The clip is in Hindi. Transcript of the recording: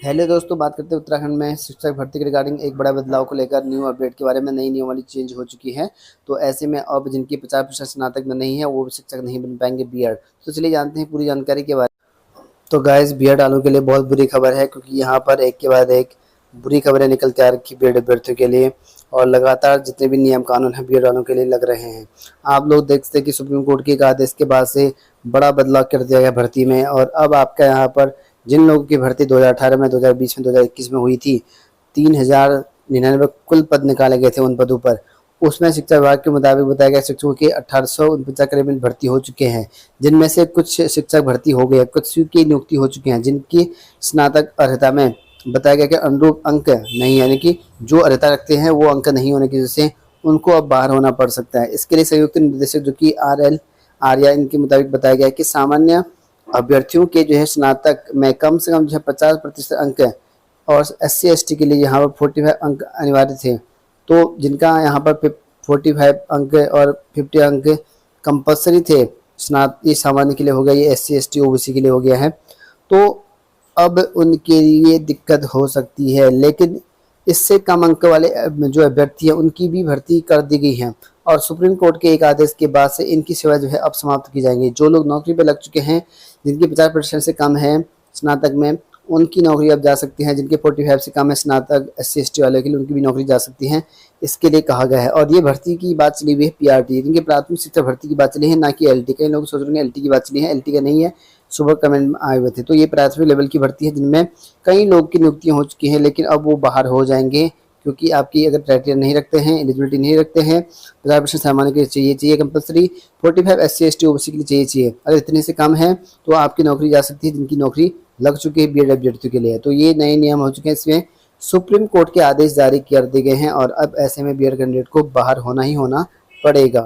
हेलो दोस्तों, बात करते हैं उत्तराखंड में शिक्षक भर्ती के रिगार्डिंग एक बड़ा बदलाव को लेकर न्यू अपडेट के बारे में। नई नियमावली चेंज हो चुकी है। तो ऐसे में अब जिनकी 50% स्नातक में नहीं है वो भी शिक्षक नहीं बन पाएंगे बीएड। तो चलिए जानते हैं पूरी जानकारी के बारे में। तो गाइस, बीएड वालों के लिए बहुत बुरी खबर है, क्योंकि यहाँ पर एक के बाद एक बुरी खबरें निकल के आ रखी बीएड अभ्यर्थियों के लिए। और लगातार जितने भी नियम कानून है बीएड वालों के लिए लग रहे हैं। आप लोग देखते हैं कि सुप्रीम कोर्ट के एक आदेश के बाद से बड़ा बदलाव कर दिया गया भर्ती में। और अब आपका यहाँ पर जिन लोगों की भर्ती 2018 में, 2020 में, 2021 में हुई थी, 3099 कुल पद निकाले गए थे उन पदों पर। उसमें शिक्षा विभाग के मुताबिक बताया गया शिक्षकों के 1849 करीब भर्ती हो चुके हैं, जिनमें से कुछ शिक्षक भर्ती हो गए, कुछ की नियुक्ति हो चुकी हैं जिनकी स्नातक अर्हता में बताया गया कि अनुरूप अंक नहीं, यानी कि जो अर्हता रखते हैं वो अंक नहीं होने की वजह से उनको अब बाहर होना पड़ सकता है। इसके लिए संयुक्त निर्देशक जो कि RL आर्या, इनके मुताबिक बताया गया कि सामान्य अभ्यर्थियों के जो है स्नातक में कम से कम जो है 50% अंक है, और SC ST के लिए यहाँ पर 45 अंक अनिवार्य थे। तो जिनका यहाँ पर 45 अंक और 50 अंक कंपलसरी थे, ये सामान्य के लिए हो गया, ये SC ST OBC के लिए हो गया है। तो अब उनके लिए दिक्कत हो सकती है, लेकिन इससे कम अंक वाले जो अभ्यर्थी हैं उनकी भी भर्ती कर दी गई है। और सुप्रीम कोर्ट के एक आदेश के बाद से इनकी सेवा जो है अब समाप्त की जाएंगी। जो लोग नौकरी पर लग चुके हैं, जिनकी 50% से कम है स्नातक में, उनकी नौकरी अब जा सकती है। जिनके 45 से कम है स्नातक SC ST वाले के लिए, उनकी भी नौकरी जा सकती है, इसके लिए कहा गया है। और ये भर्ती की बात चली हुई है PRT, जिनकी प्राथमिक शिक्षा भर्ती की बात चली है, ना कि LT। कई लोग सोच रहे हैं LT की बात चली है, LT का नहीं है, सुबह कमेंट में आए हुए थे। तो ये प्राथमिक लेवल की भर्ती है, जिनमें कई लोग की नियुक्तियां हो चुकी हैं, लेकिन अब वो बाहर हो जाएंगे, क्योंकि आपकी अगर क्राइटेरिया नहीं रखते हैं, एलिजिबिलिटी नहीं रखते हैं, 50% सामान्य के लिए चाहिए कंपलसरी, 45 SC ST OBC के लिए चाहिए। अगर इतने से कम है तो आपकी नौकरी जा सकती है, जिनकी नौकरी लग चुकी है बीएड अभ्यर्थियों के लिए। तो ये नए नियम हो चुके हैं, इसमें सुप्रीम कोर्ट के आदेश जारी कर दिए गए हैं, और अब ऐसे में बीएड कैंडिडेट को बाहर होना ही होना पड़ेगा।